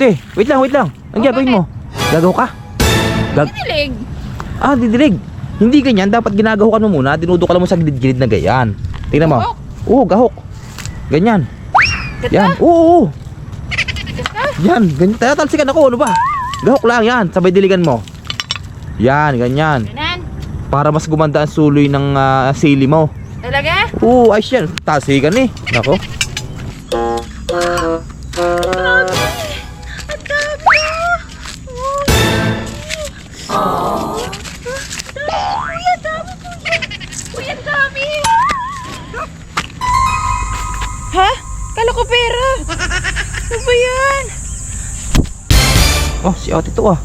te, wait lang. Ang gagawin mo? Gagaho ka? Didilig. Didilig. Hindi ganyan, dapat ginagahukan mo muna. Dinudukan mo sa gilid-gilid na ganyan. Tingnan mo. Gahok? Oo, gahok. Ganyan. Ganda? Yan. Oo. Ganda? Yan, ganyan. Tatalsikan ako, ano ba? Gahok lang yan, sabay diligan mo. Yan, ganyan. Ganan. Para mas gumanda ang suloy ng sili mo. Talaga? Oo, ayos yan. Talsikan eh. Nako. Grabe. Ang dami. Oh. Uy, ang dami po yan. Uy, ang dami. Ha? Kala ko pera. Ano ba yan? Oh, si ate to ah.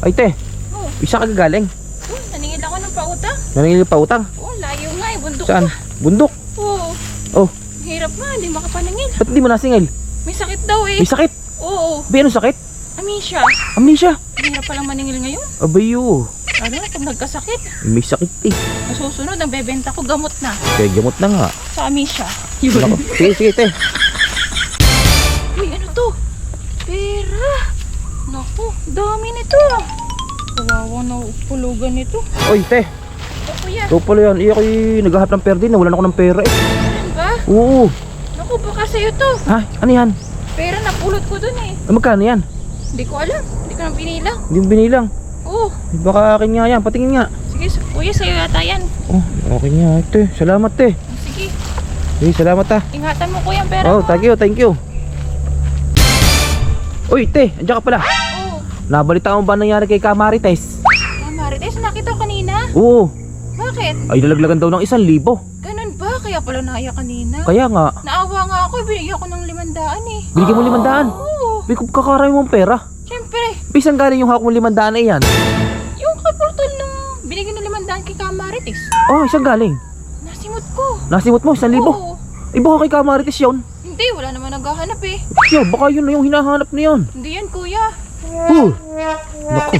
Ay te, Oh, isa ka galing. naningil ako ng pautang. Naningil pa utang. Oh, layo nga eh. Bundok Saan? pa. Bundok. Oo. Oh, Hirap nga, hindi makapaningil. ba't di mo nasingil? May sakit daw eh. May sakit. Oo. Ba, anong sakit? Amisya. Amnesia. Hirap palang maningil ngayon. Abayo. Ano na pag nagkasakit? May sakit eh. Nasusunod, ang bebenta ko gamot na. Kaya gamot na nga. Sa amisya. Nako. Sige te. Uy, ano to? Pera. Naku, dami nito. Kawawa na pulugan nito. Oy te, Ito kuya. ikaw pala yan. Ako'y naghahap ng pera din. Nawalan ako ng pera eh. Ano ba? Oo. Naku, baka sa'yo to. Ha? Ano yan? Pera na pulot ko dun eh. Magkano yan? Hindi ko alam. Hindi ko nang binilang. Hindi mo binilang. Oo. Baka akin nga yan. Patingin nga. Sige, kuya, sa'yo yata yan. Oh, okay nga te. Salamat te. Sige, Sige, salamat ha. ingatan mo kuya ang pera Oh, mo. thank you. Uy te, andiyan ka pala. Oo. Nabalita mo ba nangyari kay Kamarites? Marites, nakita ko kanina. Oo. Bakit? Ay, nalaglagan daw ng 1,000. Ganun ba? Kaya pala naiyak kanina. Kaya nga, Naawa nga ako, binigyan ko ng 500 eh. binigyan mo 500. Oo. May kakarami mong pera. Siyempre, Bisan galing yung hawak mo 500 na yan. yung kapurtol nung binigyan ng 500 kay Kamarites. Oh, isang galing. Nasimot ko. Nasimot mo, 1,000. Oo. Eh, baka kay Kamarites yun. Hindi, wala naman naghahanap eh. Yo, baka yun na yung hinahanap na yun. Hindi yan kuya. Naku.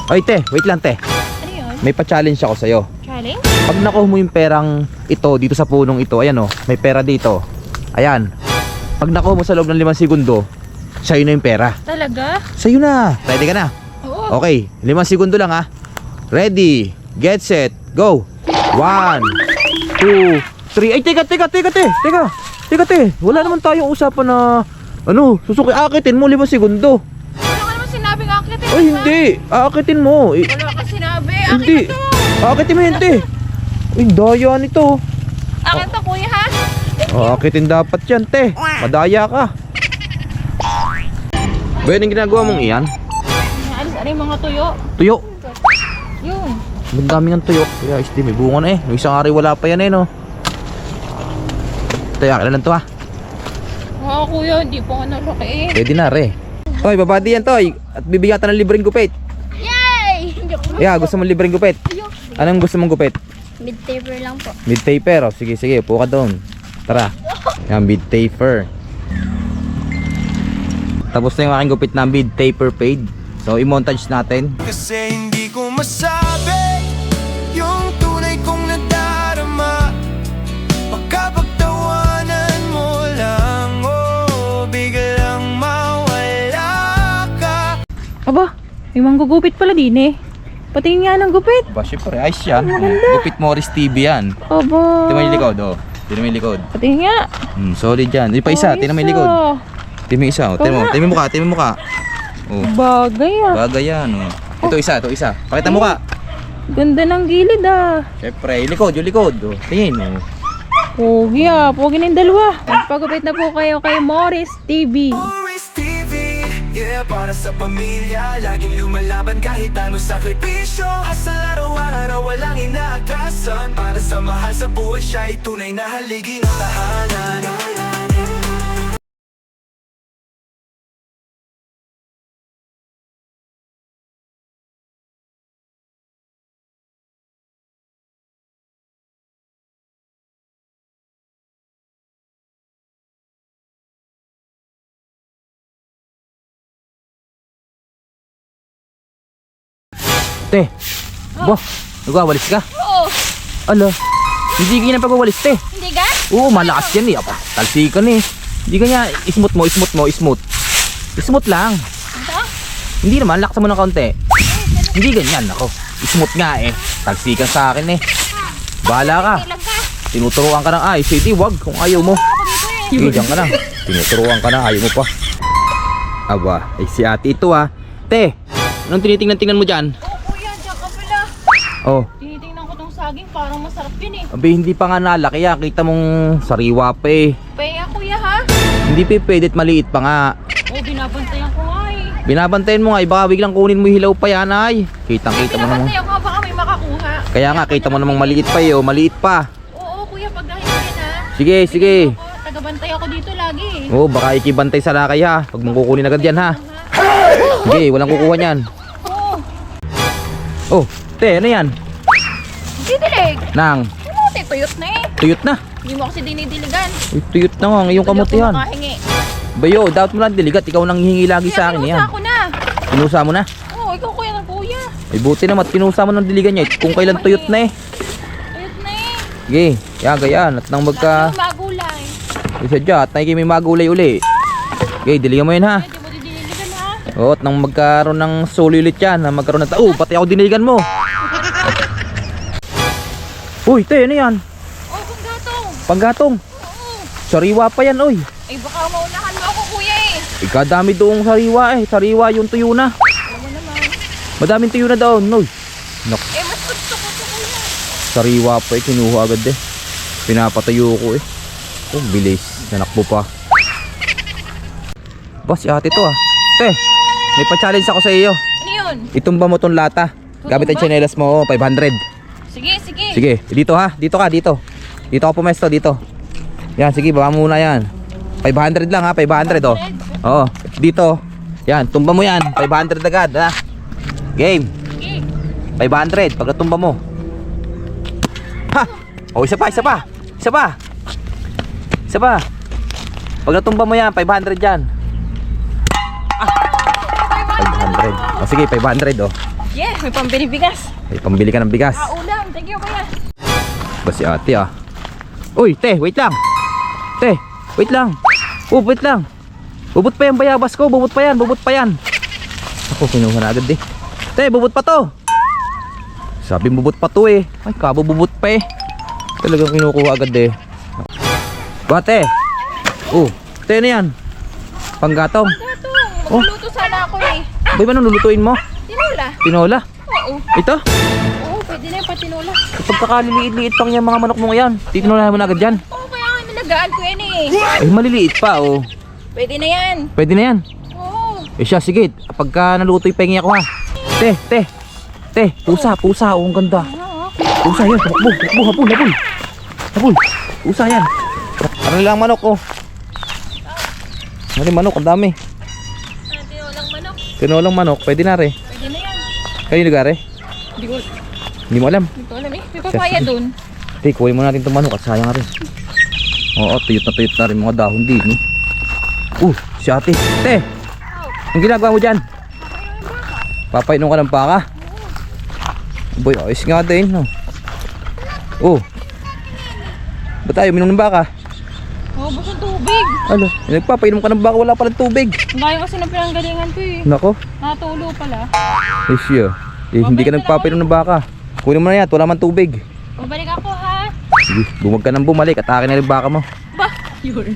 Ay, te, wait lang te. Ano yun? May pa-challenge ako sa'yo. Challenge? Pag nakuha mo yung perang ito dito sa punong ito, ayan oh, may pera dito. Ayan. Pag nakuha mo sa loob ng 5 segundo, sa'yo na yung pera. Talaga? Sa'yo na. Ready ka na? Oo. Okay, 5 segundo lang ha. Ready, get set, go. 1, 2, 3. Ay, teka te. Wala naman tayong usapan na susuki akitin mo 5 segundo. Wala ka naman sinabing akitin. Ay, hindi. Akitin mo. Wala ka sinabi. Hindi. Akin to. Akitin mo yun, te. Ay, daya nito. Akin to kuya ha. Akitin dapat yan, te. Madaya ka. Ba yun ang ginagawa mong iyan? Naalis, ano yung mga tuyo? Tuyo. Yun. Ang dami ng tuyo. Kaya isdi, may bunga na eh. Yung isang ari wala pa yan eh, no? Tayo, akin na lang to ha. Mga kuya, hindi pa nga nalaki eh. Pwede na, re. Toy, babadi yan, Toy. At bibigatan ng libreng gupit. Yay! Yeah, gusto mong libreng gupit? Anong gusto mong gupit? Mid-taper lang po. Mid-taper. Oh, sige, upo ka doon. Tara. Yan, mid-taper. Tapos na yung aking gupit na mid-taper fade. So, i-montage natin. Kasi hindi ko masabi yung tunay kong nadarama. Pagkapagtawanan mo lang, oh, biglang mawala ka. Aba, may manggugupit pala din eh. Patingin nga ng gupit. Ba, syempre, ayos yan. Gupit Morris TV yan. Aba. Tingnan mo yung likod, oh. Tingnan mo yung likod. Patingin nga. Solid yan. Di pa isa, tingnan mo yung likod. Tingnan mo yung isa, oh. Tingnan mo yung mukha. Oh. Bagay ah. Bagay yan, oh. Ito isa. Pakita mo ka. Ganda ng gilid ah. Syempre, yung likod. Oh. Tingin, oh. Pogi ah. Pogi na yung dalawa. Pagupit na po kayo kay Morris TV. Morris TV, yeah, para sa pamilya. Laging lumalaban kahit anong sakripisyo. Asal araw-araw walang inaagasan. Para sa mahal sa buhay siya'y tunay na haligi ng tahanan. Te, ba, nagwawalis ka? Oo. Ala, hindi ganyan pagwawalis, te. Hindi ka? Oo, malakas yan eh. Apa, talsikan eh. Hindi ganyan, smooth mo. Smooth lang. Ito? Hindi naman, laksa mo ng kaunti. Hindi ganyan, ako. Smooth nga eh. Tagsikan sa akin eh. Bahala ka. Ilang ka? Tinuturuan ka ng ayos. Hindi, wag kung ayaw mo. Ako dito eh. Sige, diyan ka na. Tinuturuan ka na, ayaw mo pa. Aba, ay si ate ito ah. Te, anong tinitingnan-tingnan mo dyan? Oo, kuya, diyan ka pala. Oh, Tinitingnan ko tong saging, parang masarap yun eh. abe, hindi pa nga nalaki ah. Kita mong sariwa pa eh. Paya, kuya ha? Hindi pa pwedit maliit pa nga. Oo, binabantayan ko nga eh. Binabantayan mo nga, baka biglang kunin mo yung hilaw pa yan ay. Kitang-kita mo namang. Binabantayan ko nga, baka may makakuha. Kaya nga, kita mo namang maliit pa eh. Oh, maliit pa. Oo, kuya, pag dahil yan ha. Sige, sige. Ako, tagabantay ako dito lagi eh. Oh, baka ikibantay sa lakay ha. Huwag mong kukunin agad yan ha. Sige, walang kukuha niyan. Oo. Oh, te, ano yan? Didilig. Nang, Ano, tuyot na eh. tuyot na. Hindi mo kasi dinidiligan. Uy, tuyot na nga, ngayong kamutihan. Hindi ako makahingi. Bayo, dapat mo lang diligat. Ikaw nang hihingi lagi sa akin yan. Kaya ko na. Pinusa mo na. Oo, ikaw kuya ng kuya. Ay, buti naman, pinusa mo ng diligan niya. Kung kailan tuyot na eh. Tuyot na eh. Sige, yaga yan. At nang magka... Lagi yung magulay. Isa dyan, at may magulay uli. Okay, diligan mo yun ha. Hindi mo dinidiligan ha. Oo, at nang magkaroon ng suli ulit yan. Na magkaroon ng... Oh, pati ako diniligan mo. Uy, te, ano yan? Oo, kung gatong. Panggatong. Oo. Sariwa pa yan, oy. Ay, baka maunahan mo ako kuya eh. Ikadami doong sariwa eh. Sariwa yung tuyo na. Alam mo naman. Madaming tuyo na daw, oy. Nak, Eh, mas gusto ko ito kuya. sariwa pa eh. Kinuha agad eh. Pinapatayo ko eh. Oh, bilis. Nanakbo pa. Boss, si ate to ah. Te, may pa-challenge ako sa iyo. Ano yun? Itumba mo tong lata. Gamit ang tsinelas mo, oh, 500. Sige, sige. Sige, dito ha. Dito ka, dito. Dito ako pumesto, dito. Yan, sige, baka muna yan. 500 lang ha, 500 oh. Oo, dito. Yan, tumba mo yan. 500 agad ha. Game. Sige. 500 pag natumba mo. Ha! Oh, isa pa, isa pa. Isa pa. Isa pa. Pag natumba mo yan, 500 yan. 500. Oh, sige, 500 oh. Yeah, may pambinibigas. May pambili ka ng bigas. Ulam. Thank you kuya. Ba si ate ah. Uy, te, wait lang. Te, wait lang. Oh, wait lang. Bubot pa yung bayabas ko, bubot pa yan, bubot pa yan. Ako, kinuha na agad eh. Te, bubot pa to. Sabi bubot pa to eh. Ay, kabo bubot pa eh. Talagang kinukuha agad eh. Bate. Oh, te, ano yan? Panggatong. Gatong. Oh. Magluluto sana ako eh. Bay, ba nung lulutuin mo? Tinola. Tinola. Oo. Ito? Oo, pwede na yung patinola. Kapag kakaliliit-liit pang yung mga manok mo yan, titinolahan mo na agad yan. Oo, kaya nga nilagaan ko yan eh. Ay, maliliit pa oh. Pwede na yan. Pwede na yan. Oo. Eh siya, sige. Pagka naluto'y pengi ako ha. Te, te. Te, pusa, pusa. Oh, ang ganda. Oo. Pusa yan. Tumakbo, tumakbo, hapul, hapul. Hapul. Pusa yan. Ano lang manok oh. Ano manok, ang dami. Tinolang manok. Tinolang manok, pwede na re. Pwede na yan. Kayo lugar eh? Hindi ko, Hindi mo alam. hindi ko alam eh. May papaya dun. Te, kuhin mo natin itong manok at sayang rin. Oo, tuyot na rin mga dahon din eh. Si ate. Te, ang ginagawa mo dyan? Papainom ka ng baka? Boy, ayos nga din no. Ba't tayo minom ng baka? Oo, basta tubig. Ano? Nagpapainom ka ng baka, wala palang tubig. Ang layo kasi ng pinanggalingan ko eh. Nako, Natulo pala. eh siya. Eh, hindi ka nagpapainom ng baka. Kunin mo na yan, wala man tubig. Babalik ako ha. Sige, bumag ka nang bumalik at akin na rin baka mo. Bah, yun.